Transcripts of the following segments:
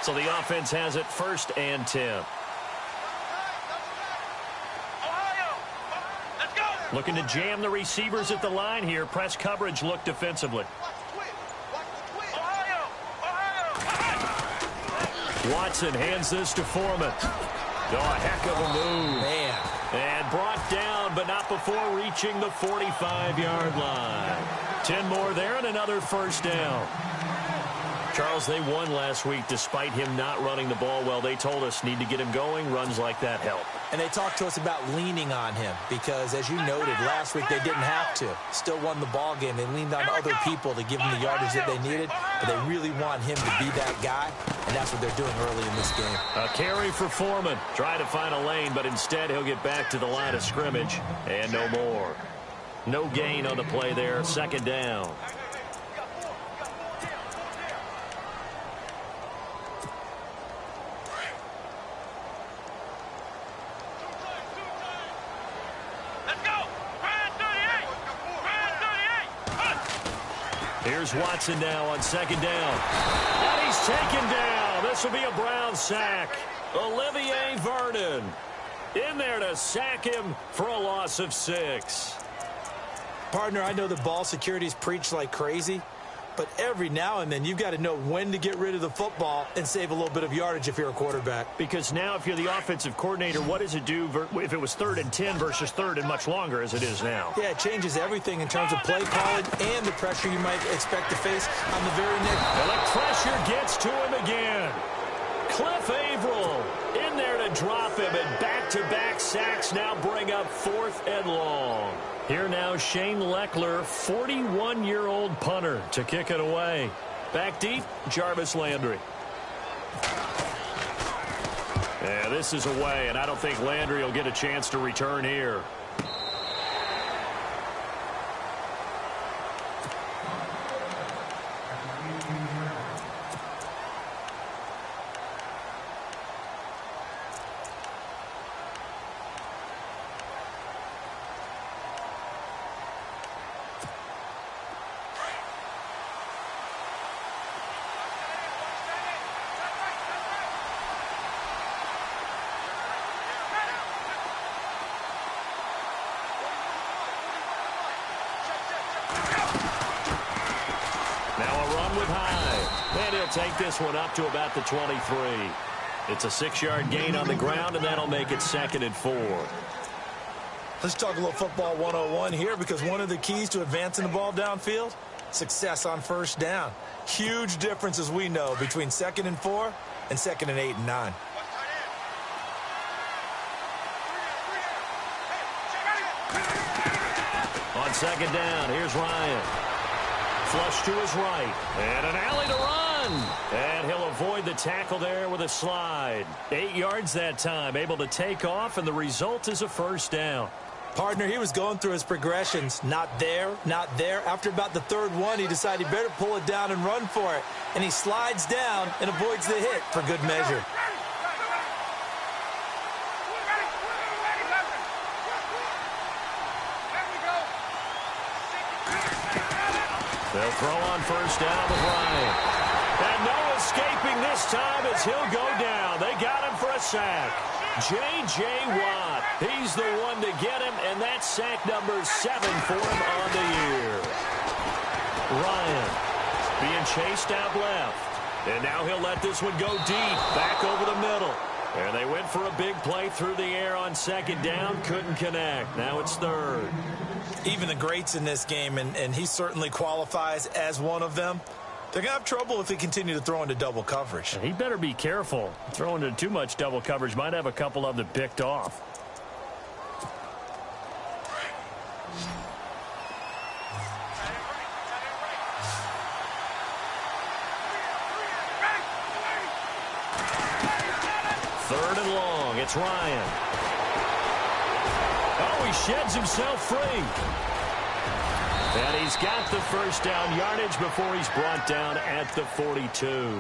So the offense has it 1st and 10. Looking to jam the receivers at the line here. Press coverage look defensively. Watson hands this to Foreman. Oh, a heck of a move. Man. And brought down, but not before reaching the 45-yard line. 10 more there and another 1st down. Charles, they won last week despite him not running the ball well. They told us need to get him going. Runs like that help. And they talked to us about leaning on him because, as you noted, last week they didn't have to. Still won the ball game. They leaned on other people to give them the yardage that they needed, but they really want him to be that guy, and that's what they're doing early in this game. A carry for Foreman. Try to find a lane, but instead he'll get back to the line of scrimmage, and no more. No gain on the play there. 2nd down. Here's Watson now on 2nd down. And he's taken down. This will be a Brown sack. Olivier Vernon in there to sack him for a loss of 6. Partner, I know the ball security's preached like crazy, but every now and then you've got to know when to get rid of the football and save a little bit of yardage if you're a quarterback. Because now if you're the offensive coordinator, what does it do if it was 3rd and 10 versus 3rd and much longer as it is now? Yeah, it changes everything in terms of play calling and the pressure you might expect to face on the very next. And the pressure gets to him again. Cliff Averill in there to drop him, and back-to-back sacks now bring up 4th and long. Here now, Shane Leckler, 41-year-old punter, to kick it away. Back deep, Jarvis Landry. Yeah, this is away, and I don't think Landry will get a chance to return here. Take this one up to about the 23. It's a 6-yard gain on the ground, and that'll make it 2nd and 4. Let's talk a little football 101 here, because one of the keys to advancing the ball downfield, success on 1st down. Huge difference, as we know, between 2nd and 4 and 2nd and 8 and 9. On 2nd down, here's Ryan. Flush to his right, and an alley to run. And he'll avoid the tackle there with a slide. 8 yards that time, able to take off, and the result is a 1st down. Partner, he was going through his progressions. Not there, not there. After about the 3rd one, he decided he better pull it down and run for it. And he slides down and avoids the hit for good measure. They'll throw on 1st down with Ryan. And no escaping this time as he'll go down. They got him for a sack. J.J. Watt, he's the one to get him, and that's sack number 7 for him on the year. Ryan being chased out left. And now he'll let this one go deep, back over the middle. And they went for a big play through the air on 2nd down, couldn't connect. Now it's 3rd. Even the greats in this game, and he certainly qualifies as one of them, they're going to have trouble if they continue to throw into double coverage. He better be careful. Throwing into too much double coverage might have a couple of them picked off. Third and long. It's Ryan. Oh, he sheds himself free. And he's got the 1st down yardage before he's brought down at the 42.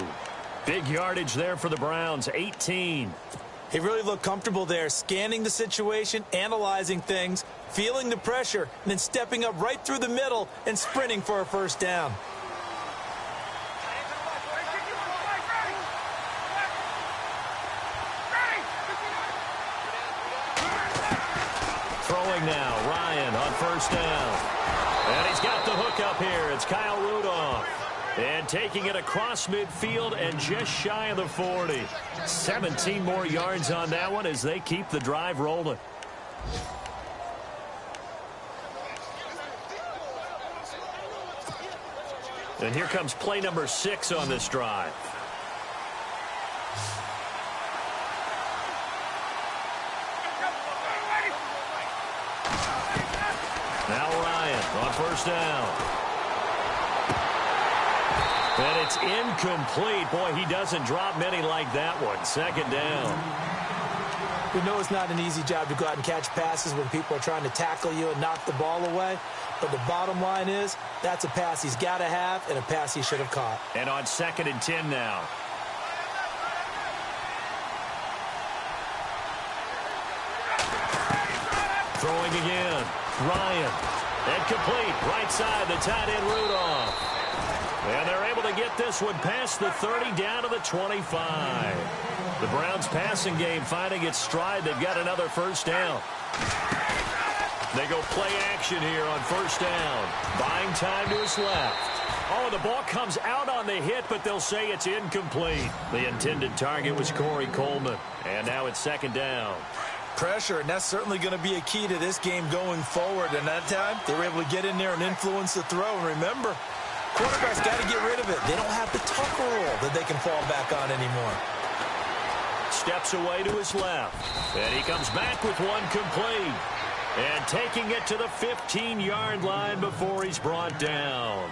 Big yardage there for the Browns, 18. He really looked comfortable there, scanning the situation, analyzing things, feeling the pressure, and then stepping up right through the middle and sprinting for a 1st down. Throwing now, Ryan on first down. And he's got the hook up here. It's Kyle Rudolph. And taking it across midfield and just shy of the 40. 17 more yards on that one as they keep the drive rolling. And here comes play number 6 on this drive. Now Ryan on first down. And it's incomplete. Boy, he doesn't drop many like that one. Second down. We know it's not an easy job to go out and catch passes when people are trying to tackle you and knock the ball away. But the bottom line is, that's a pass he's got to have and a pass he should have caught. And on 2nd and 10 now. Throwing again. Ryan. And complete. Right side, the tight end Rudolph. And they're able to get this one past the 30 down to the 25. The Browns passing game finding its stride. They've got another first down. They go play action here on first down. Buying time to his left. Oh, the ball comes out on the hit, but they'll say it's incomplete. The intended target was Corey Coleman. And now it's 2nd down. Pressure, and that's certainly going to be a key to this game going forward. And that time, they were able to get in there and influence the throw. And remember, quarterback's got to get rid of it. They don't have the tuck roll that they can fall back on anymore. Steps away to his left. And he comes back with one complete. And taking it to the 15-yard line before he's brought down.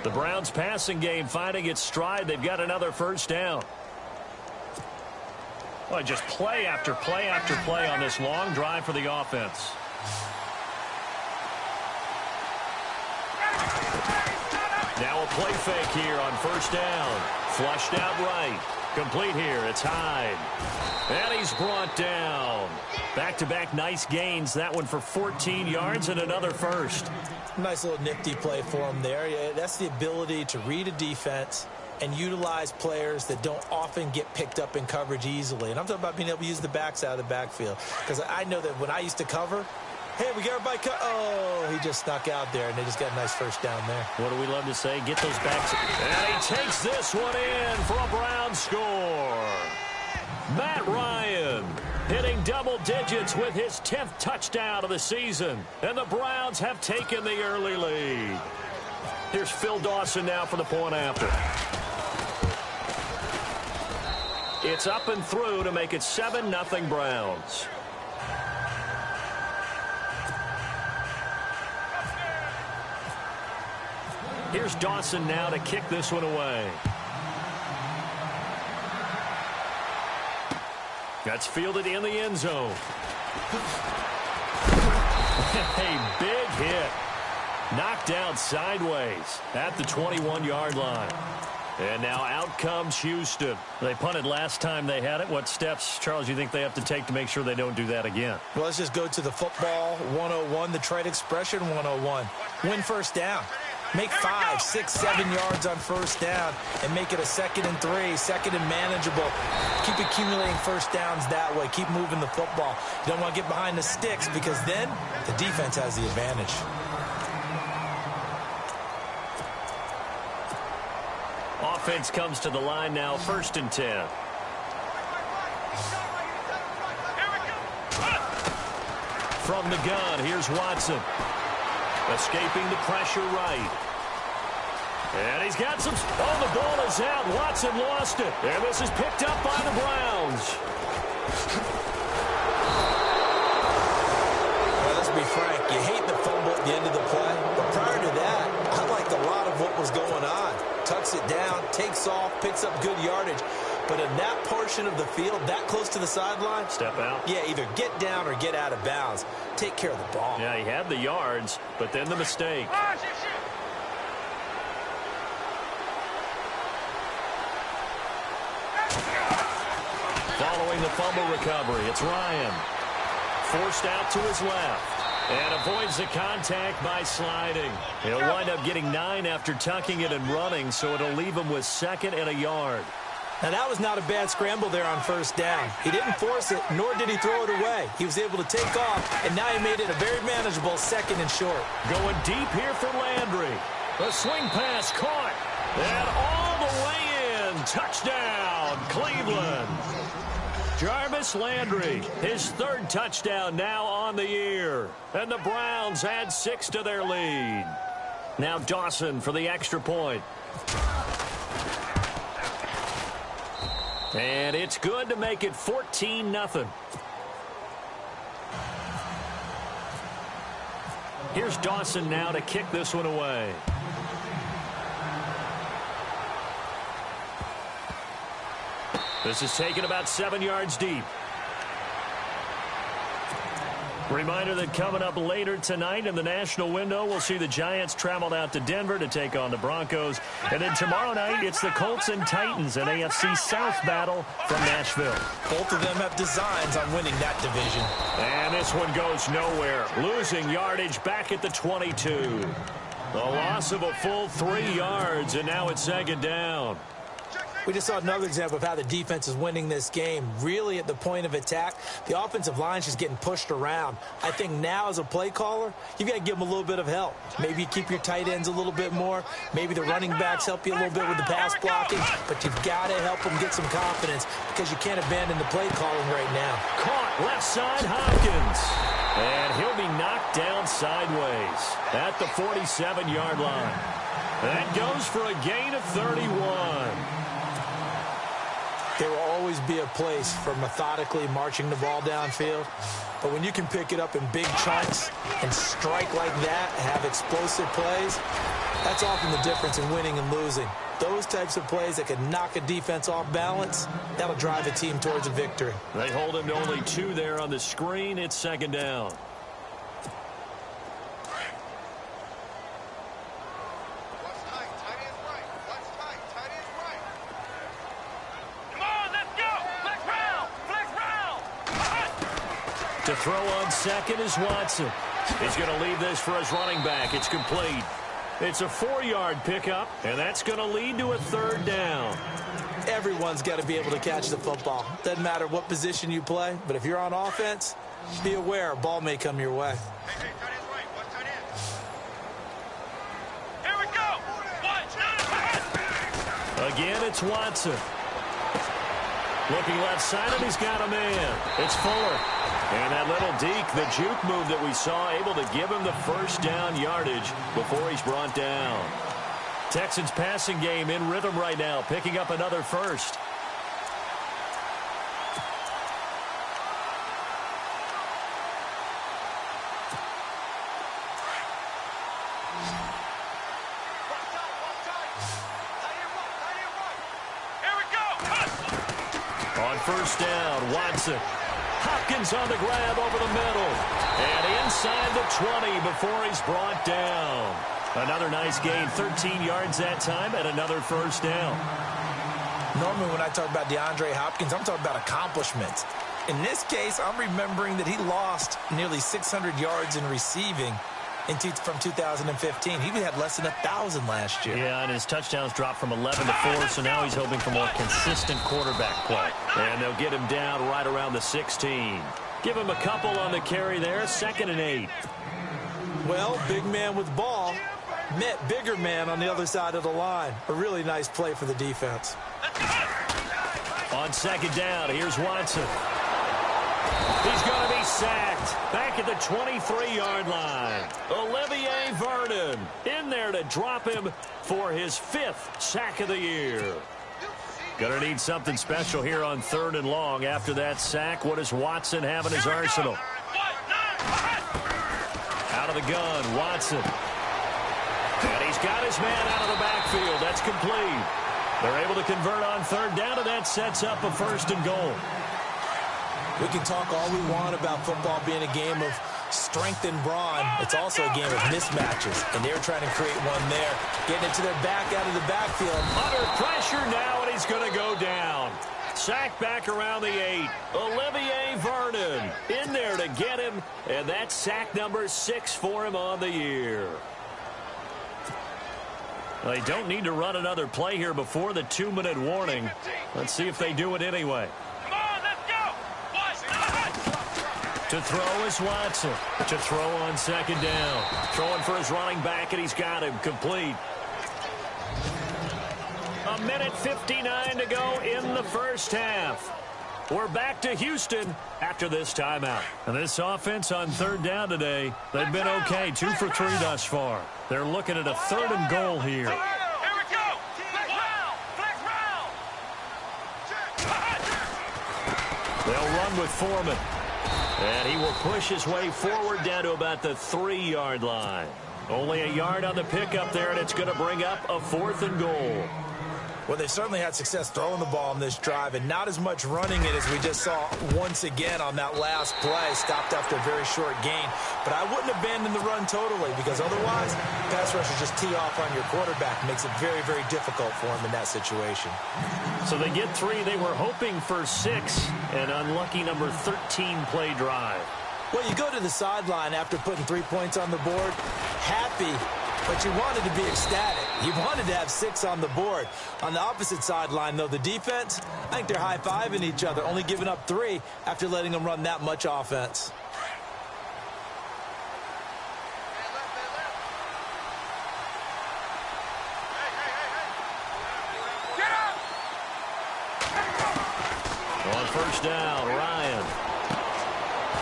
The Browns passing game finding its stride. They've got another first down. Well, just play after play after play on this long drive for the offense. Now a play fake here on first down. Flushed out right. Complete here. It's Hyde. And he's brought down. Back-to-back nice gains. That one for 14 yards and another first. Nice little nifty play for him there. Yeah, that's the ability to read a defense and utilize players that don't often get picked up in coverage easily. And I'm talking about being able to use the backs out of the backfield. Because I know that when I used to cover, hey, we got everybody cut. Oh, he just snuck out there, and they just got a nice first down there. What do we love to say? Get those backs. And he takes this one in for a Browns score. Matt Ryan hitting double digits with his 10th touchdown of the season. And the Browns have taken the early lead. Here's Phil Dawson now for the point after. It's up and through to make it 7-0 Browns. Here's Dawson now to kick this one away. That's fielded in the end zone. A big hit. Knocked down sideways at the 21-yard line. And now out comes Houston. They punted last time they had it. What steps, Charles, you think they have to take to make sure they don't do that again? Well, let's just go to the football 101, the trade expression 101. Win first down. Make 5, 6, 7 yards on first down and make it a 2nd and 3, 2nd and manageable. Keep accumulating first downs that way. Keep moving the football. You don't want to get behind the sticks because then the defense has the advantage. Offense comes to the line now, 1st and 10. From the gun, here's Watson. Escaping the pressure right. And he's got some... Oh, the ball is out. Watson lost it. And this is picked up by the Browns. Well, let's be frank. You hate the fumble at the end of the play. But prior to that, I liked a lot of what was going on. Tucks it down, takes off, picks up good yardage. But in that portion of the field, that close to the sideline... Step out. Yeah, either get down or get out of bounds. Take care of the ball. Yeah, he had the yards, but then the mistake. Following the fumble recovery, it's Ryan. Forced out to his left. And avoids the contact by sliding. He'll wind up getting 9 after tucking it and running, so it'll leave him with 2nd and a yard. Now, that was not a bad scramble there on first down. He didn't force it, nor did he throw it away. He was able to take off, and now he made it a very manageable 2nd and short. Going deep here for Landry. The swing pass caught. And all the way in. Touchdown, Cleveland. Jarvis Landry, his 3rd touchdown now on the year. And the Browns add 6 to their lead. Now Dawson for the extra point. And it's good to make it 14-0. Here's Dawson now to kick this one away. This is taken about 7 yards deep. Reminder that coming up later tonight in the national window, we'll see the Giants travel out to Denver to take on the Broncos. And then tomorrow night, it's the Colts and Titans, an AFC South battle from Nashville. Both of them have designs on winning that division. And this one goes nowhere. Losing yardage back at the 22. The loss of a full 3 yards, and now it's 2nd down. We just saw another example of how the defense is winning this game. Really at the point of attack, the offensive line is just getting pushed around. I think now as a play caller, you've got to give them a little bit of help. Maybe you keep your tight ends a little bit more. Maybe the running backs help you a little bit with the pass blocking. But you've got to help them get some confidence because you can't abandon the play calling right now. Caught left side, Hopkins. And he'll be knocked down sideways at the 47-yard line. That goes for a gain of 31. There will always be a place for methodically marching the ball downfield. But when you can pick it up in big chunks and strike like that, have explosive plays, that's often the difference in winning and losing. Those types of plays that can knock a defense off balance, that'll drive a team towards a victory. They hold him to only 2 there on the screen. It's 2nd down. To throw on 2nd is Watson. He's going to leave this for his running back. It's complete. It's a 4-yard pickup, and that's going to lead to a 3rd down. Everyone's got to be able to catch the football. Doesn't matter what position you play, but if you're on offense, be aware a ball may come your way. Hey, tight end's right. Watch tight end. Here we go. Watch. Again, it's Watson. Looking left side, and he's got a man. It's Fuller. And that little deke, the juke move that we saw, able to give him the 1st down yardage before he's brought down. Texans passing game in rhythm right now, picking up another 1st. Here we go. On 1st down, Watson. Hopkins on the grab over the middle. And inside the 20 before he's brought down. Another nice gain, 13 yards that time, and another 1st down. Normally when I talk about DeAndre Hopkins, I'm talking about accomplishments. In this case, I'm remembering that he lost nearly 600 yards in receiving from 2015. He had less than 1,000 last year. Yeah, and his touchdowns dropped from 11 to 4, so now he's hoping for more consistent quarterback play. And they'll get him down right around the 16. Give him a couple on the carry there, 2nd and 8. Well, big man with ball met bigger man on the other side of the line. A really nice play for the defense. On 2nd down, here's Watson. He's going to be sacked back at the 23-yard line. Olivier Vernon in there to drop him for his 5th sack of the year. Going to need something special here on 3rd and long. After that sack, what does Watson have in his arsenal? Out of the gun, Watson. And he's got his man out of the backfield. That's complete. They're able to convert on 3rd down, and that sets up a 1st and goal. We can talk all we want about football being a game of strength and brawn. It's also a game of mismatches, and they're trying to create one there. Getting it to their back out of the backfield. Under pressure now, and he's going to go down. Sacked back around the 8. Olivier Vernon in there to get him, and that's sack number 6 for him on the year. They don't need to run another play here before the 2-minute warning. Let's see if they do it anyway. Come on, let's go. To throw is Watson. To throw on second down. Throwing for his running back, and he's got him complete. 1:59 to go in the first half. We're back to Houston after this timeout. And this offense on third down today, they've been okay, 2 for 3 thus far. They're looking at a 3rd and goal here. Here we go. Flex round. They'll run with Foreman. And he will push his way forward down to about the 3-yard line. Only a yard on the pickup there, and it's going to bring up a 4th and goal. Well, they've certainly had success throwing the ball on this drive, and not as much running it as we just saw once again on that last play. Stopped after a very short gain. But I wouldn't abandon the run totally, because otherwise, pass rushers just tee off on your quarterback. Makes it very, very difficult for him in that situation. So they get 3. They were hoping for 6. An unlucky number 13 play drive. Well, you go to the sideline after putting 3 points on the board, happy, but you wanted to be ecstatic. You wanted to have 6 on the board. On the opposite sideline, though, the defense, I think they're high-fiving each other, only giving up 3 after letting them run that much offense. On first down, Ryan.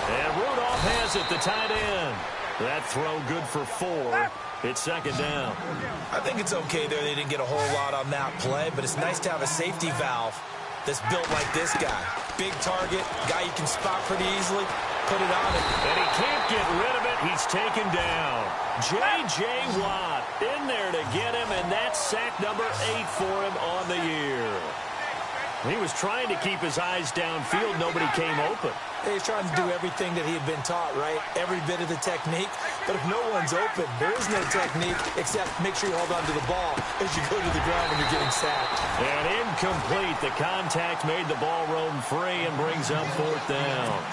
And Rudolph has it, the tight end. That throw good for 4. It's second down. I think it's okay there. They didn't get a whole lot on that play, but it's nice to have a safety valve that's built like this guy. Big target, guy you can spot pretty easily, put it on him. And he can't get rid of it. He's taken down. J.J. Watt in there to get him, and that's sack number 8 for him on the year. He was trying to keep his eyes downfield. Nobody came open. He's trying to do everything that he had been taught, right? Every bit of the technique. But if no one's open, there is no technique except make sure you hold on to the ball as you go to the ground when you're getting sacked. And incomplete. The contact made the ball roam free and brings up 4th down.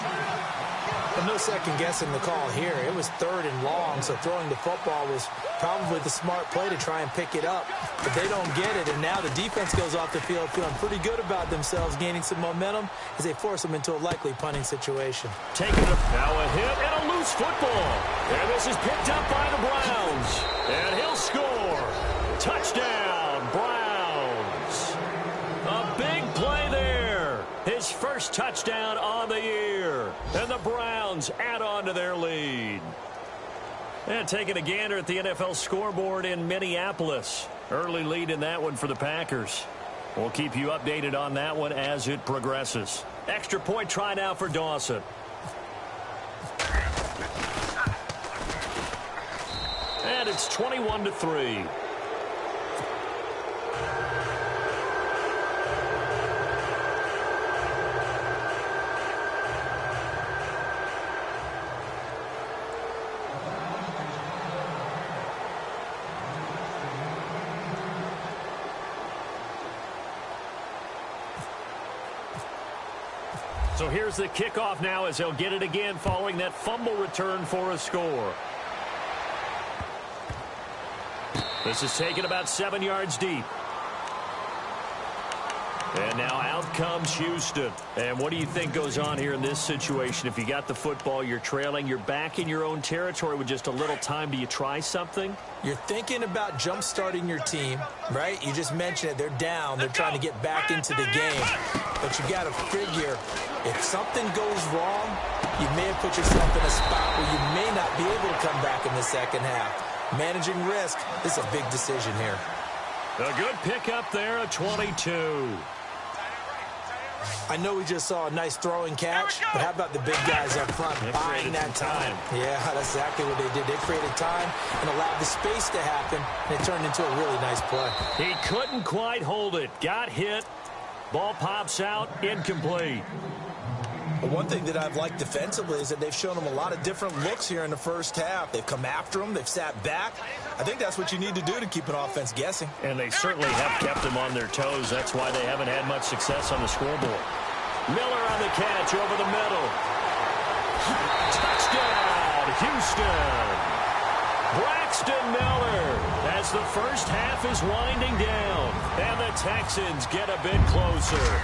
But no second guessing the call here. It was 3rd and long, so throwing the football was probably the smart play to try and pick it up. But they don't get it, and now the defense goes off the field feeling pretty good about themselves, gaining some momentum as they force them into a likely punting situation. Taking it now, a hit and a loose football. And this is picked up by the Browns. And he'll score. Touchdown, Browns. A big play there. His first touchdown on the year. And the Browns add on to their lead. And taking a gander at the NFL scoreboard in Minneapolis. Early lead in that one for the Packers. We'll keep you updated on that one as it progresses. Extra point try now for Dawson. And it's 21-3. So here's the kickoff now as they'll get it again following that fumble return for a score. This is taken about 7 yards deep. And now out comes Houston. And what do you think goes on here in this situation? If you got the football, you're trailing, you're back in your own territory with just a little time. Do you try something? You're thinking about jump-starting your team, right? You just mentioned it. They're down. They're trying to get back into the game. But you got to figure, if something goes wrong, you may have put yourself in a spot where you may not be able to come back in the second half. Managing risk is a big decision here. A good pickup there, a 22. I know we just saw a nice throwing catch, but how about the big guys up front buying that time? Yeah, that's exactly what they did. They created time and allowed the space to happen, and it turned into a really nice play. He couldn't quite hold it. Got hit. Ball pops out, incomplete. But one thing that I've liked defensively is that they've shown them a lot of different looks here in the first half. They've come after them. They've sat back. I think that's what you need to do to keep an offense guessing. And they certainly have kept them on their toes. That's why they haven't had much success on the scoreboard. Miller on the catch over the middle. Touchdown, Houston. Braxton Miller as the first half is winding down. And the Texans get a bit closer.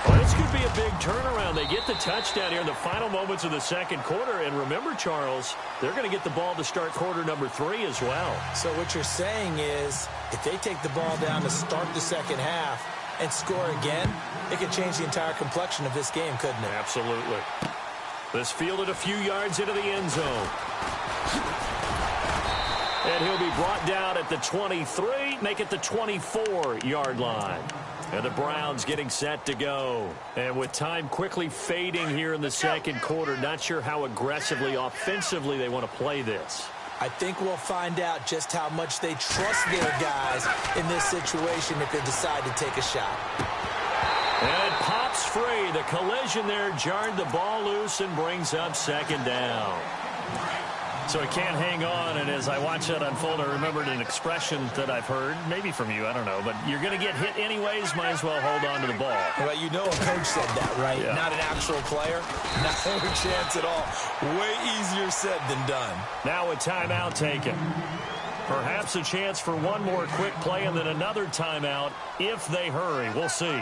Well, this could be a big turnaround. They get the touchdown here in the final moments of the second quarter. And remember, Charles, they're going to get the ball to start quarter number 3 as well. So what you're saying is if they take the ball down to start the second half and score again, it could change the entire complexion of this game, couldn't it? Absolutely. This fielded a few yards into the end zone. And he'll be brought down at the 23, make it the 24-yard line. And the Browns getting set to go. And with time quickly fading here in the second quarter, not sure how aggressively, offensively they want to play this. I think we'll find out just how much they trust their guys in this situation if they decide to take a shot. And it pops free. The collision there jarred the ball loose and brings up second down. So he can't hang on, and as I watch that unfold, I remembered an expression that I've heard, maybe from you, I don't know, but you're going to get hit anyways, might as well hold on to the ball. Well, you know a coach said that, right? Yeah. Not an actual player. Not a chance at all. Way easier said than done. Now a timeout taken. Perhaps a chance for one more quick play and then another timeout if they hurry. We'll see.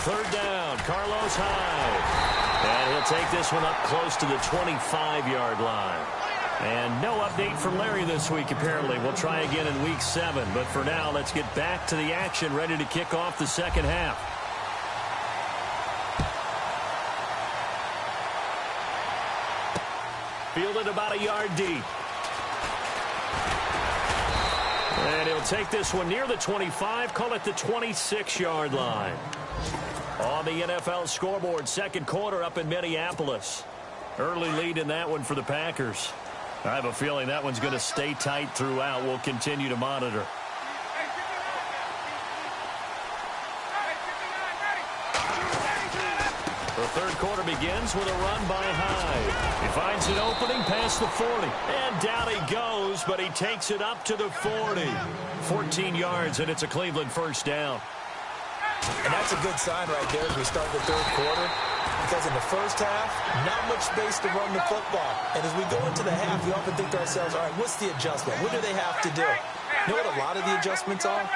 Third down, Carlos Hyde. And he'll take this one up close to the 25-yard line. And no update from Larry this week, apparently. We'll try again in week 7. But for now, let's get back to the action, ready to kick off the second half. Fielded about a yard deep. And he'll take this one near the 25, call it the 26-yard line. On the NFL scoreboard, second quarter up in Minneapolis. Early lead in that one for the Packers. I have a feeling that one's going to stay tight throughout. We'll continue to monitor. The third quarter begins with a run by Hyde. He finds an opening past the 40. And down he goes, but he takes it up to the 40. 14 yards, and it's a Cleveland first down. And that's a good sign right there as we start the third quarter. Because in the first half, not much space to run the football. And as we go into the half, we often think to ourselves, all right, what's the adjustment? What do they have to do? You know what a lot of the adjustments are?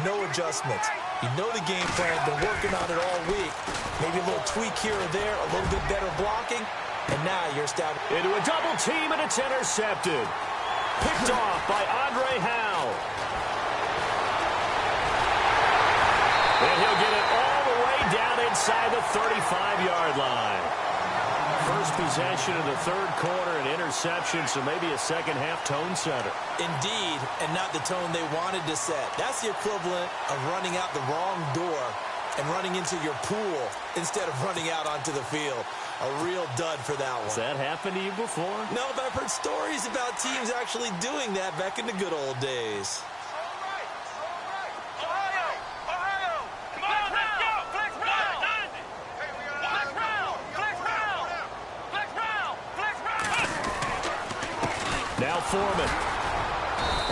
No adjustments. You know the game plan, been working on it all week. Maybe a little tweak here or there, a little bit better blocking, and now you're established. Into a double team, and it's intercepted. Picked off by Andre Howe. And he'll get it all the way down inside the 35-yard line. First possession of the third quarter, an interception, so maybe a second-half tone setter. Indeed, and not the tone they wanted to set. That's the equivalent of running out the wrong door and running into your pool instead of running out onto the field. A real dud for that one. Has that happened to you before? No, but I've heard stories about teams actually doing that back in the good old days. Now Foreman.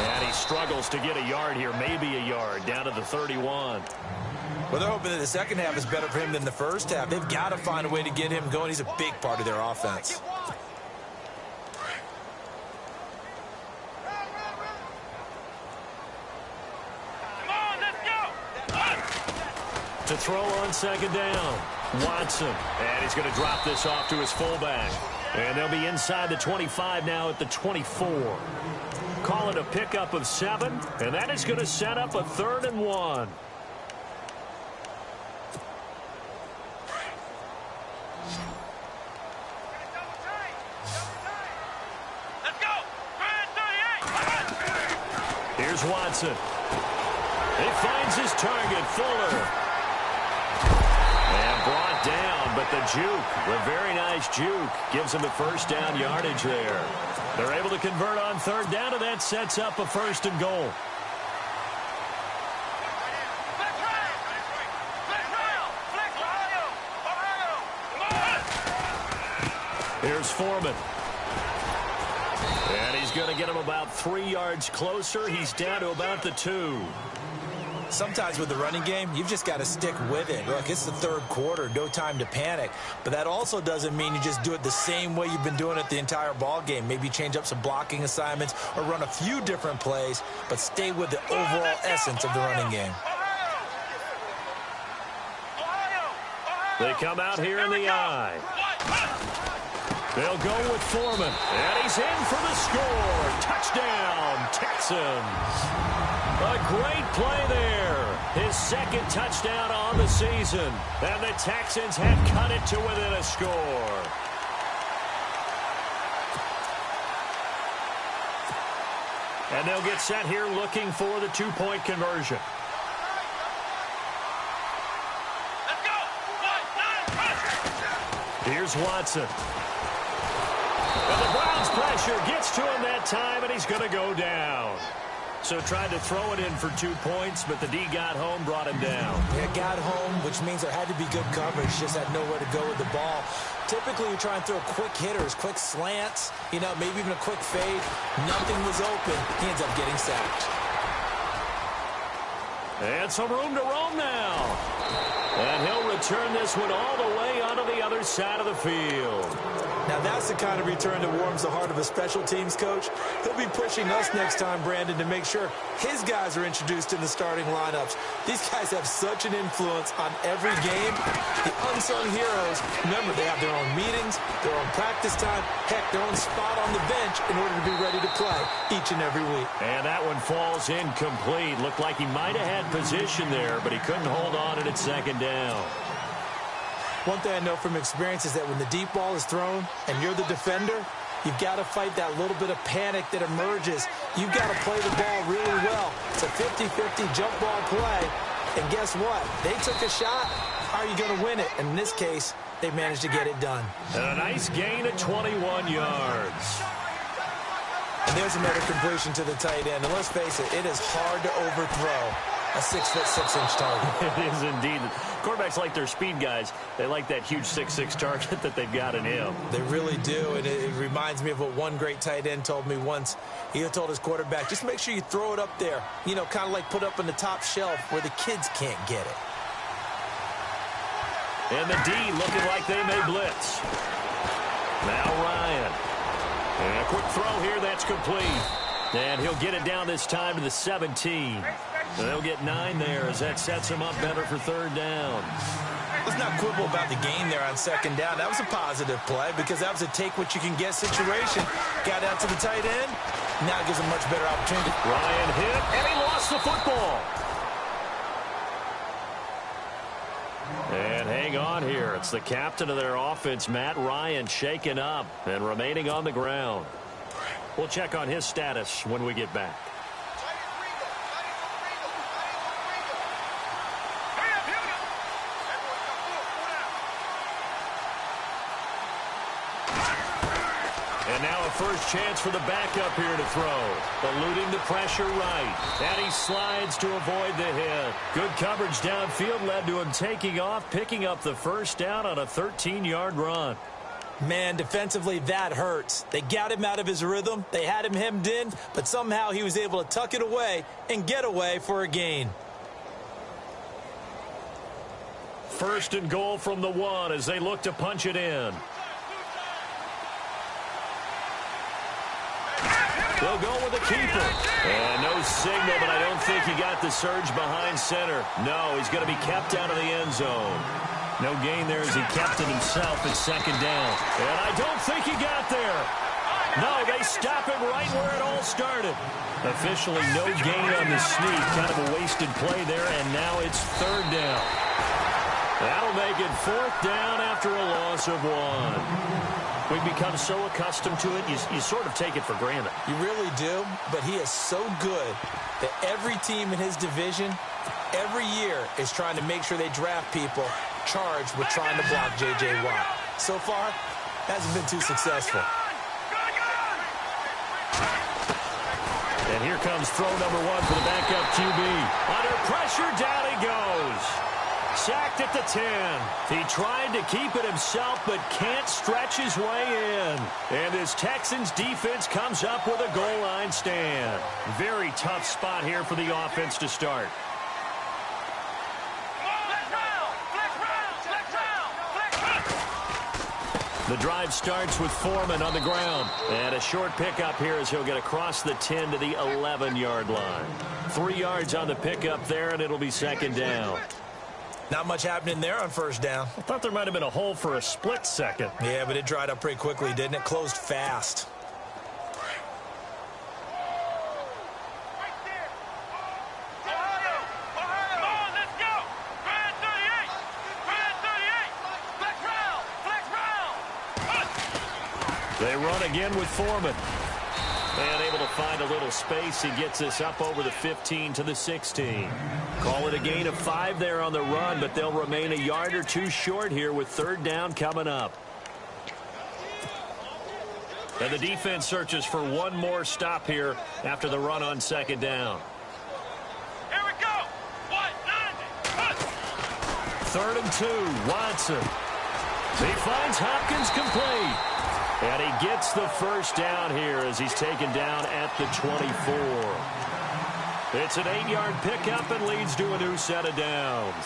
And he struggles to get a yard here, maybe a yard, down to the 31. Well, they're hoping that the second half is better for him than the first half. They've got to find a way to get him going. He's a big part of their offense. To throw on second down, Watson. And he's going to drop this off to his fullback. And they'll be inside the 25 now at the 24. Call it a pickup of 7, and that is going to set up a 3rd and 1. Let's go. Here's Watson. He finds his target, Fuller. And brought down, but the juke, the very nice juke, gives him the first down yardage there. They're able to convert on third down, and that sets up a 1st and goal. Here's Foreman. And he's going to get him about 3 yards closer. He's down to about the 2. Sometimes with the running game, you've just got to stick with it. Look, it's the third quarter, no time to panic. But that also doesn't mean you just do it the same way you've been doing it the entire ball game. Maybe change up some blocking assignments or run a few different plays, but stay with the overall essence of the running game. They come out here in the eye. They'll go with Foreman, and he's in for the score. Touchdown, Texans. A great play there. His second touchdown on the season. And the Texans have cut it to within a score. And they'll get set here looking for the two-point conversion. Here's Watson. And the Browns' pressure gets to him that time, and he's going to go down. So tried to throw it in for 2 points, but the D got home, brought him down. Yeah, got home, which means there had to be good coverage. Just had nowhere to go with the ball. Typically, we try and throw quick hitters, quick slants, maybe even a quick fade. Nothing was open. He ends up getting sacked. And some room to roam now. And he'll return this one all the way onto the other side of the field. Now, that's the kind of return that warms the heart of a special teams coach. He'll be pushing us next time, Brandon, to make sure his guys are introduced in the starting lineups. These guys have such an influence on every game. The unsung heroes, remember, they have their own meetings, their own practice time, heck, their own spot on the bench in order to be ready to play each and every week. And that one falls incomplete. Looked like he might have had position there, but he couldn't hold on at second down. One thing I know from experience is that when the deep ball is thrown and you're the defender, you've got to fight that little bit of panic that emerges. You've got to play the ball really well. It's a 50-50 jump ball play. And guess what? They took a shot. How are you going to win it? And in this case, they managed to get it done. And a nice gain of 21 yards. And there's another completion to the tight end. And let's face it, it is hard to overthrow a 6'6" target. It is indeed. Quarterbacks like their speed guys. They like that huge 6'6" target that they've got in him. They really do, and it reminds me of what one great tight end told me once. He told his quarterback, just make sure you throw it up there, kind of like put up on the top shelf where the kids can't get it. And the D looking like they may blitz. Now Ryan. And a quick throw here, that's complete. And he'll get it down this time to the 17. And they'll get 9 there as that sets him up better for third down. Let's not quibble about the gain there on second down. That was a positive play because that was a take-what-you-can-get situation. Got out to the tight end. Now it gives him a much better opportunity. Ryan hit, and he lost the football. And hang on here. It's the captain of their offense, Matt Ryan, shaken up and remaining on the ground. We'll check on his status when we get back. And now a first chance for the backup here to throw. Eluding the pressure right. And he slides to avoid the hit. Good coverage downfield led to him taking off, picking up the first down on a 13-yard run. Man, defensively, that hurts. They got him out of his rhythm. They had him hemmed in, but somehow he was able to tuck it away and get away for a gain. First and goal from the 1 as they look to punch it in. They'll go with the keeper. And no signal, but I don't think he got the surge behind center. No, he's going to be kept out of the end zone. No gain there as he kept it himself at second down. And I don't think he got there. No, they stop him right where it all started. Officially no gain on the sneak. Kind of a wasted play there, and now it's third down. That'll make it fourth down after a loss of 1. We've become so accustomed to it, you sort of take it for granted. You really do, but he is so good that every team in his division, every year, is trying to make sure they draft people charged with trying to block J.J. Watt. So far, hasn't been too successful. And here comes throw number 1 for the backup QB. Under pressure, down he goes. Sacked at the 10. He tried to keep it himself, but can't stretch his way in. And this Texans defense comes up with a goal line stand. Very tough spot here for the offense to start. The drive starts with Foreman on the ground. And a short pickup here as he'll get across the 10 to the 11-yard line. 3 yards on the pickup there, and it'll be second down. Not much happening there on first down. I thought there might have been a hole for a split second. Yeah, but it dried up pretty quickly, didn't it? Closed fast. They run again with Foreman. And able to find a little space. He gets this up over the 15 to the 16. Call it a gain of 5 there on the run, but they'll remain a yard or two short here with third down coming up. And the defense searches for one more stop here after the run on second down. Here we go. 3rd and 2. Watson. He finds Hopkins complete. And he gets the first down here as he's taken down at the 24. It's an 8-yard pickup and leads to a new set of downs.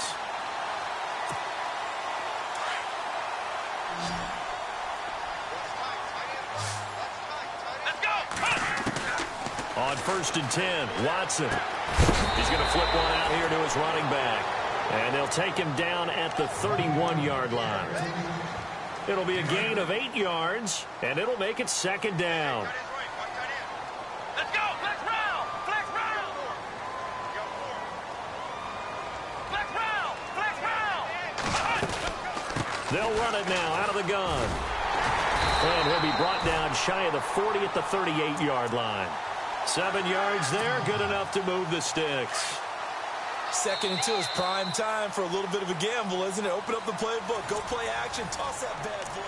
Let's go. On 1st and 10, Watson. He's going to flip one out here to his running back. And they'll take him down at the 31-yard line. It'll be a gain of 8 yards, and it'll make it second down. Let's go. Flex round. Flex round. Flex round. Flex round. They'll run it now out of the gun. And he'll be brought down shy of the 40 at the 38-yard line. 7 yards there, good enough to move the sticks. 2nd and 2 is prime time for a little bit of a gamble, isn't it? Open up the playbook. Go play action. Toss that bad boy.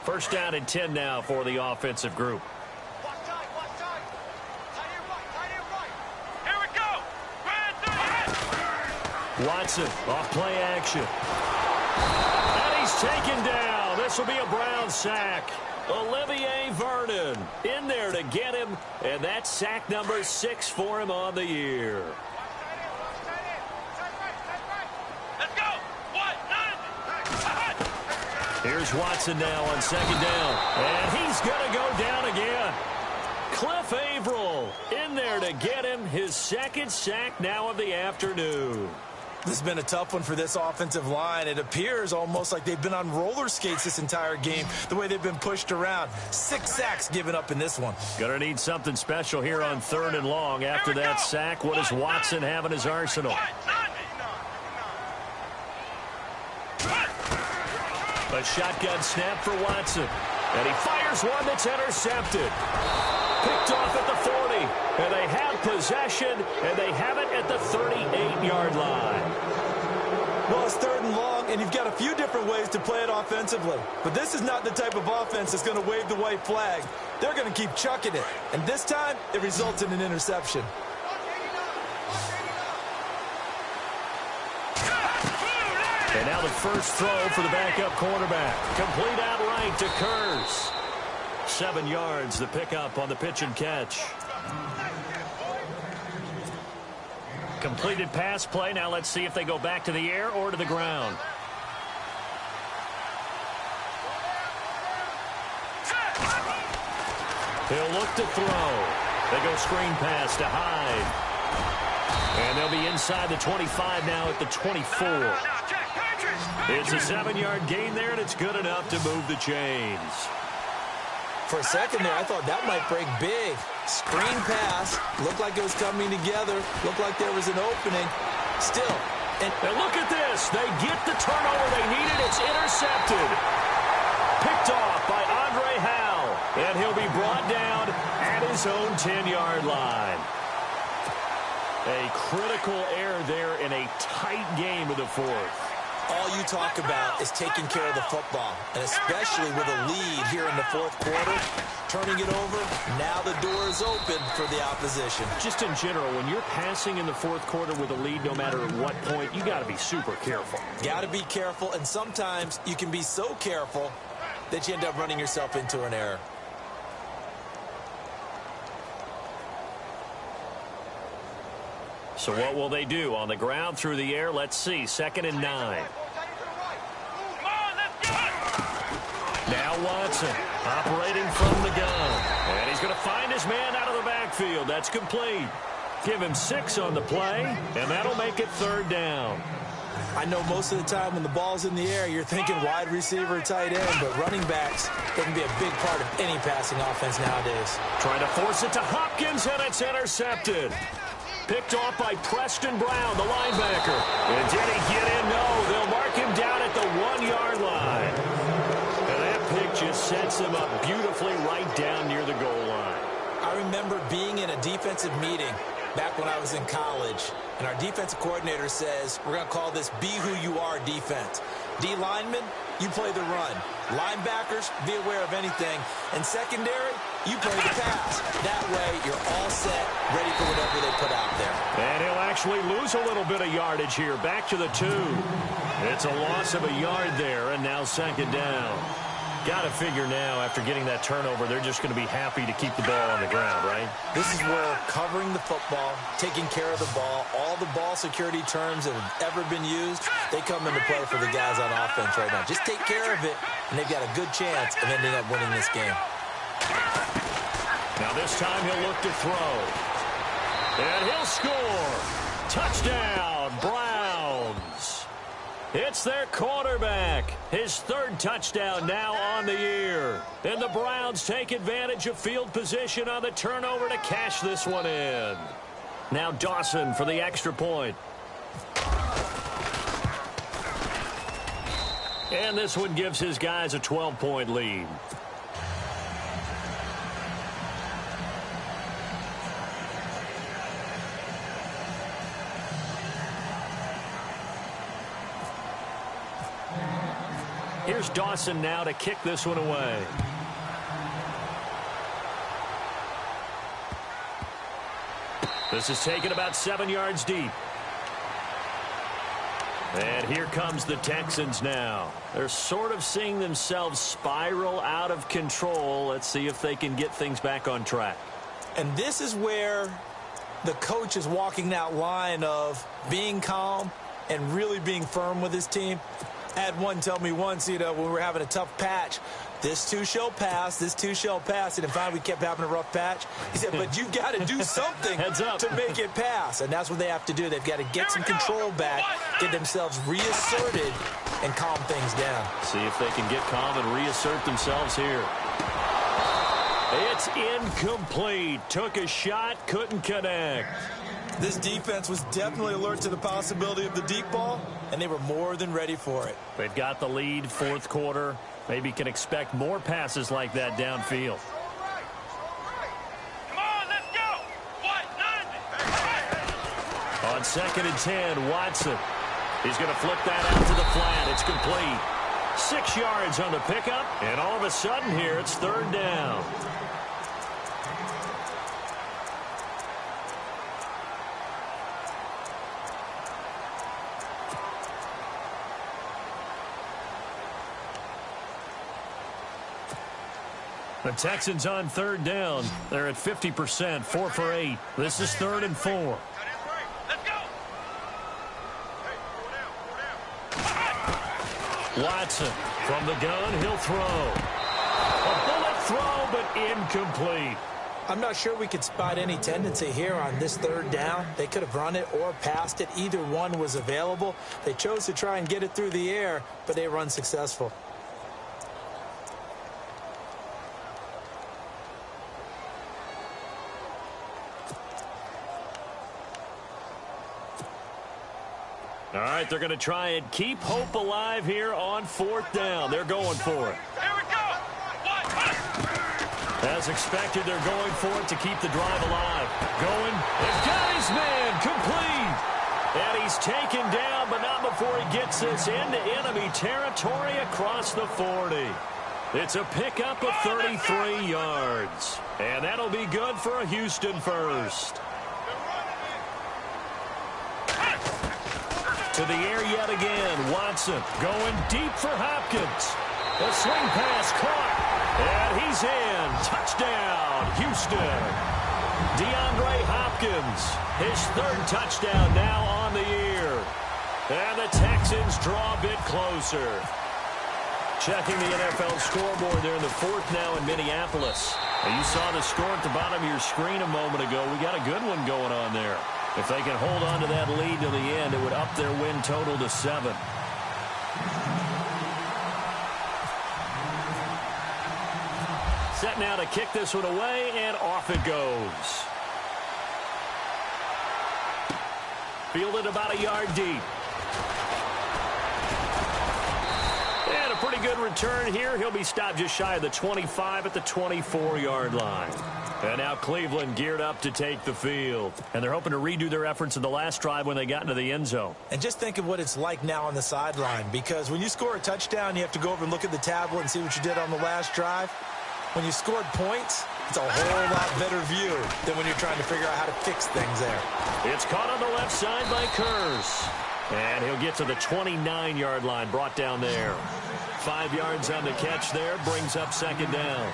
First down and 10 now for the offensive group. Watch tight. Tight end right. Here we go. Watson off play action. And he's taken down. This will be a Brown sack. Olivier Vernon in there to get him, and that's sack number 6 for him on the year. Let's go. Here's Watson now on second down, and he's going to go down again. Cliff Averill in there to get him, his second sack now of the afternoon. This has been a tough one for this offensive line. It appears almost like they've been on roller skates this entire game, the way they've been pushed around. 6 sacks given up in this one. Gonna need something special here on 3rd and long. After that sack, what does Watson have in his arsenal? A shotgun snap for Watson. And he fires one that's intercepted. Picked off at the 40. And they have possession, and they have it at the 38-yard line. Well, it's 3rd and long, and you've got a few different ways to play it offensively. But this is not the type of offense that's going to wave the white flag. They're going to keep chucking it. And this time, it results in an interception. And now the first throw for the backup quarterback. Complete outright to Kurz. 7 yards, the pickup on the pitch and catch. Completed pass play. Now let's see if they go back to the air or to the ground. He'll look to throw. They go screen pass to Hyde. And they'll be inside the 25 now at the 24. It's a 7-yard gain there, and it's good enough to move the chains. For a second there, I thought that might break big. Screen pass. Looked like it was coming together. Looked like there was an opening. Still. And look at this. They get the turnover they needed. It's intercepted. Picked off by Andre Howell. And he'll be brought down at his own 10-yard line. A critical error there in a tight game of the 4th. All you talk about is taking care of the football, and especially with a lead here in the 4th quarter, turning it over, now the door is open for the opposition. Just in general, when you're passing in the 4th quarter with a lead, no matter at what point, you got to be super careful. Got to be careful, and sometimes you can be so careful that you end up running yourself into an error. So what will they do? On the ground, through the air, let's see. 2nd and 9. Come on, let's go! Now Watson operating from the gun. And he's going to find his man out of the backfield. That's complete. Give him 6 on the play, and that'll make it 3rd down. I know most of the time when the ball's in the air, you're thinking wide receiver, tight end, but running backs can be a big part of any passing offense nowadays. Trying to force it to Hopkins, and it's intercepted. Picked off by Preston Brown, the linebacker. And did he get in? No, they'll mark him down at the 1-yard line. And that pick just sets him up beautifully right down near the goal line. I remember being in a defensive meeting back when I was in college, and our defensive coordinator says, we're going to call this Be Who You Are defense. D linemen, you play the run. Linebackers, be aware of anything. And secondary, you play the pass. That way, you're all set, ready for whatever they put out there. And he'll actually lose a little bit of yardage here. Back to the 2. It's a loss of a yard there, and now 2nd down. Got to figure now, after getting that turnover, they're just going to be happy to keep the ball on the ground, right? This is where covering the football, taking care of the ball, all the ball security terms that have ever been used, they come into play for the guys on offense right now. Just take care of it, and they've got a good chance of ending up winning this game. Now this time he'll look to throw. And he'll score. Touchdown, Browns. It's their quarterback. His 3rd touchdown now on the year. And the Browns take advantage of field position on the turnover to cash this one in. Now Dawson for the extra point. And this one gives his guys a 12-point lead. Here's Dawson now to kick this one away. This is taken about 7 yards deep. And here comes the Texans now. They're sort of seeing themselves spiral out of control. Let's see if they can get things back on track. And this is where the coach is walking that line of being calm and really being firm with his team. I had one tell me once, when we were having a tough patch, this too shall pass, this too shall pass. And finally, we kept having a rough patch. He said, but you've got to do something to make it pass. And that's what they have to do. They've got to get some control back, get themselves reasserted, and calm things down. See if they can get calm and reassert themselves here. It's incomplete. Took a shot, couldn't connect. This defense was definitely alert to the possibility of the deep ball, and they were more than ready for it. They've got the lead, 4th quarter. Maybe can expect more passes like that downfield. Come on, let's go! On 2nd and 10, Watson. He's going to flip that out to the flat. It's complete. 6 yards on the pickup, and all of a sudden here, it's 3rd down. The Texans on 3rd down. They're at 50%, 4 for 8. This is 3rd and 4. Let's go! Watson from the gun, he'll throw. A bullet throw, but incomplete. I'm not sure we could spot any tendency here on this 3rd down. They could have run it or passed it. Either one was available. They chose to try and get it through the air, but they were unsuccessful. All right, they're going to try and keep hope alive here on 4th down. They're going for it. Here we go! As expected, they're going for it to keep the drive alive. Going, they've got his man, complete. And he's taken down, but not before he gets this into enemy territory across the 40. It's a pickup of 33 yards. And that'll be good for a Houston first. To the air yet again. Watson going deep for Hopkins. The swing pass caught. And he's in. Touchdown, Houston. DeAndre Hopkins, his third touchdown now on the year. And the Texans draw a bit closer. Checking the NFL scoreboard there in the fourth now in Minneapolis. And you saw the score at the bottom of your screen a moment ago. We got a good one going on there. If they can hold on to that lead to the end, it would up their win total to 7. Set now to kick this one away, and off it goes. Fielded about a yard deep. And a pretty good return here. He'll be stopped just shy of the 25 at the 24-yard line. And now Cleveland geared up to take the field. And they're hoping to redo their efforts in the last drive when they got into the end zone. And just think of what it's like now on the sideline, because when you score a touchdown, you have to go over and look at the tablet and see what you did on the last drive. When you scored points, it's a whole lot better view than when you're trying to figure out how to fix things there. It's caught on the left side by Kurz. And he'll get to the 29-yard line, brought down there. 5 yards on the catch there, brings up second down.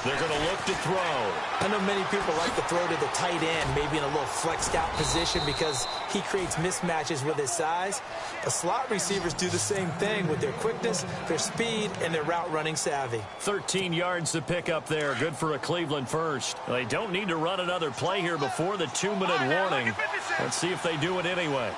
They're going to look to throw. I know many people like to throw to the tight end, maybe in a little flexed out position because he creates mismatches with his size. The slot receivers do the same thing with their quickness, their speed, and their route running savvy. 13 yards to pick up there. Good for a Cleveland first. They don't need to run another play here before the 2-minute warning. Let's see if they do it anyway.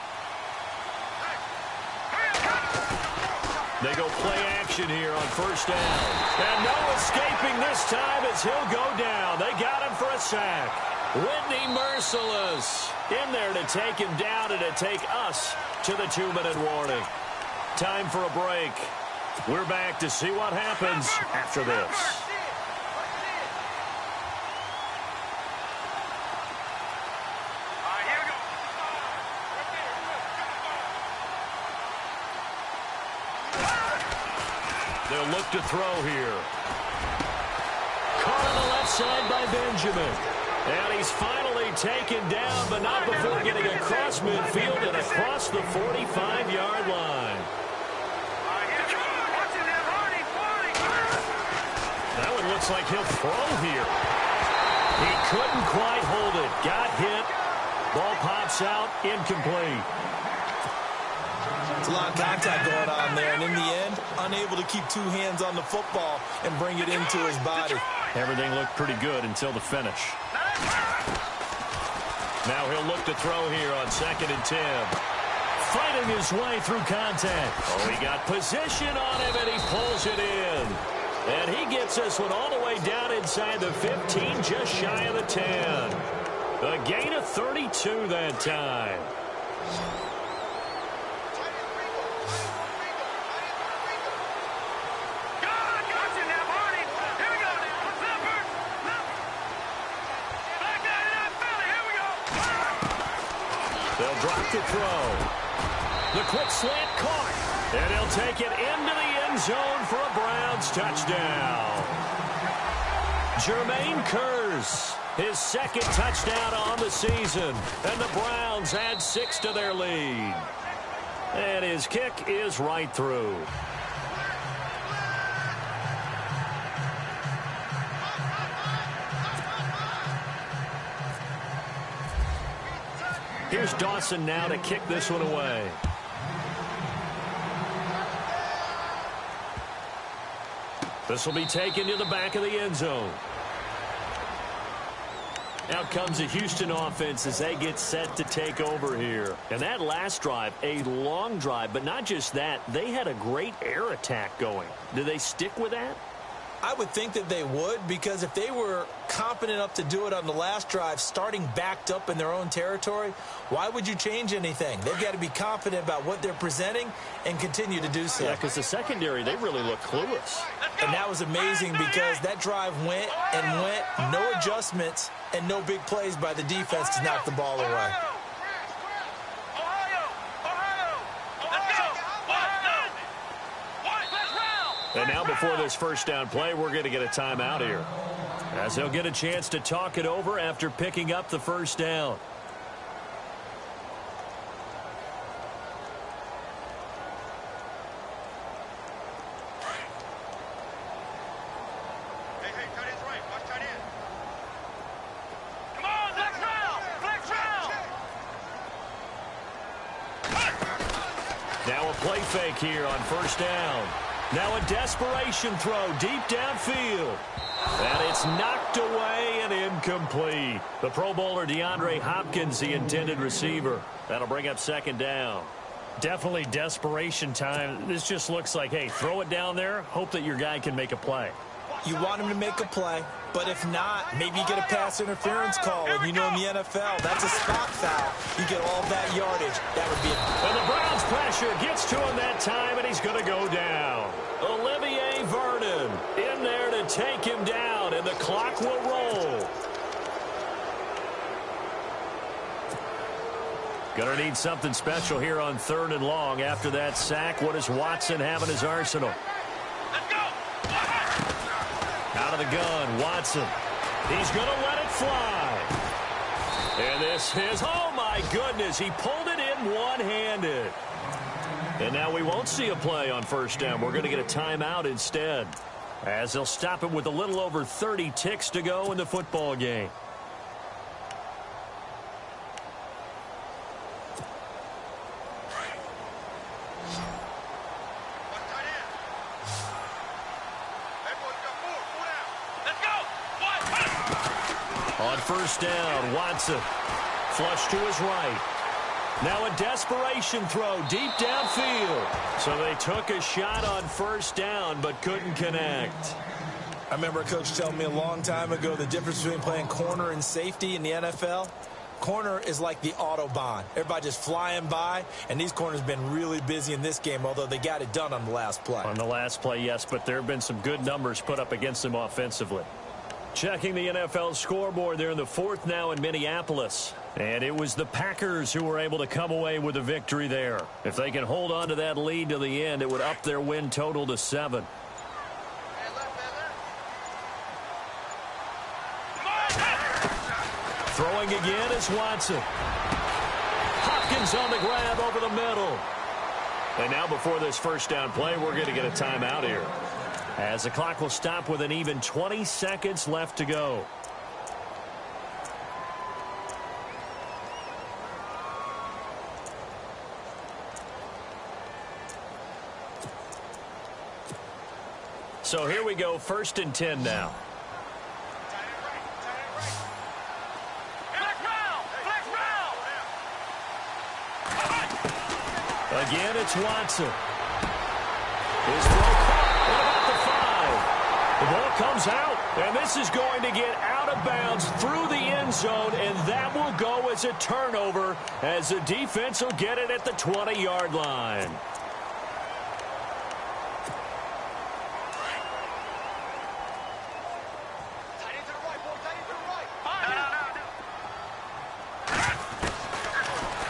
They go play action here on first down. And no escaping this time as he'll go down. They got him for a sack. Whitney Merciless in there to take him down and to take us to the 2-minute warning. Time for a break. We're back to see what happens after this. They'll look to throw here. Caught on the left side by Benjamin. And he's finally taken down, but not before getting across midfield and across the 45-yard line. That one looks like he'll throw here. He couldn't quite hold it. Got hit. Ball pops out. Incomplete. It's a lot of contact going on there, and in the end, unable to keep two hands on the football and bring it into his body. Everything looked pretty good until the finish. Now he'll look to throw here on 2nd and 10. Fighting his way through contact. Oh, he got position on him, and he pulls it in. And he gets this one all the way down inside the 15, just shy of the 10. A gain of 32 that time. They'll drop to throw. The quick slant caught. And he'll take it into the end zone for a Browns touchdown. Jermaine Kurz, his second touchdown on the season. And the Browns add 6 to their lead. And his kick is right through. Here's Dawson now to kick this one away. This will be taken to the back of the end zone. Out comes the Houston offense as they get set to take over here. And that last drive, a long drive, but not just that, they had a great air attack going. Do they stick with that? I would think that they would, because if they were competent enough to do it on the last drive, starting backed up in their own territory, why would you change anything? They've got to be confident about what they're presenting and continue to do so. Yeah, because the secondary, they really look clueless. And that was amazing because that drive went and went, no adjustments and no big plays by the defense to knock the ball away. And now before this first down play, we're going to get a timeout here, as they'll get a chance to talk it over after picking up the first down. play fake here on first down. Now a desperation throw deep downfield. And it's knocked away and incomplete. The Pro Bowler DeAndre Hopkins, the intended receiver. That'll bring up second down. Definitely desperation time. This just looks like, hey, throw it down there, hope that your guy can make a play. You want him to make a play, but if not, maybe you get a pass interference call. And you know in the NFL, that's a spot foul. You get all that yardage. That would be it. And the Browns pressure gets to him that time, and he's going to go down. Olivier Vernon in there to take him down, and the clock will roll. Going to need something special here on 3rd and long. After that sack, what does Watson have in his arsenal? Out of the gun, Watson. He's going to let it fly. And this is, oh my goodness, he pulled it in one-handed. And now we won't see a play on first down. We're going to get a timeout instead, as they'll stop it with a little over 30 ticks to go in the football game. On first down, Watson. Flush to his right. Now a desperation throw deep downfield. So they took a shot on first down but couldn't connect. I remember a coach telling me a long time ago the difference between playing corner and safety in the NFL. Corner is like the Autobahn. Everybody just flying by, and these corners have been really busy in this game, although they got it done on the last play. On the last play, yes, but there have been some good numbers put up against them offensively. Checking the NFL scoreboard there in the 4th now in Minneapolis. And it was the Packers who were able to come away with a victory there. If they can hold on to that lead to the end, it would up their win total to 7. Throwing again is Watson. Hopkins on the grab over the middle. And now before this first down play, we're going to get a timeout here, as the clock will stop with an even 20 seconds left to go. So here we go, 1st and 10 now. Again, it's Watson. His throw caught at about the 5. The ball comes out, and this is going to get out of bounds through the end zone, and that will go as a turnover, as the defense will get it at the 20-yard line.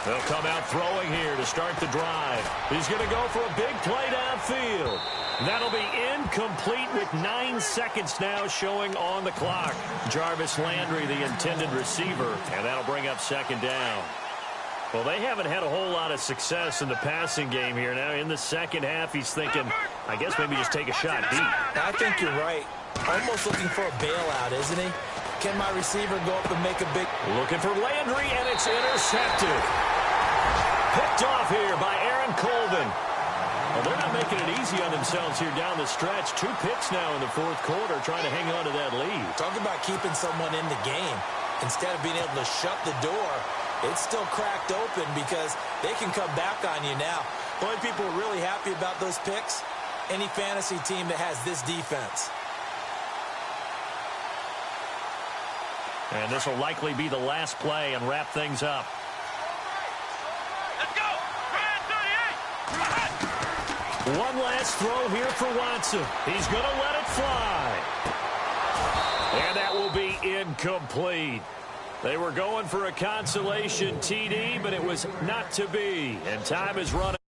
They'll come out throwing here to start the drive. He's going to go for a big play downfield. That'll be incomplete with 9 seconds now showing on the clock. Jarvis Landry, the intended receiver, and that'll bring up second down. Well, they haven't had a whole lot of success in the passing game here. Now in the second half, he's thinking, I guess maybe just take a shot deep. I think you're right. Almost looking for a bailout, isn't he? Can my receiver go up and make a big... Looking for Landry, and it's intercepted. Picked off here by Aaron Colvin. Well, they're not making it easy on themselves here down the stretch. 2 picks now in the 4th quarter, trying to hang on to that lead. Talk about keeping someone in the game. Instead of being able to shut the door, it's still cracked open because they can come back on you now. The only people who are really happy about those picks, any fantasy team that has this defense. And this will likely be the last play and wrap things up. Let's go! 38! One last throw here for Watson. He's going to let it fly. And that will be incomplete. They were going for a consolation TD, but it was not to be. And time is running.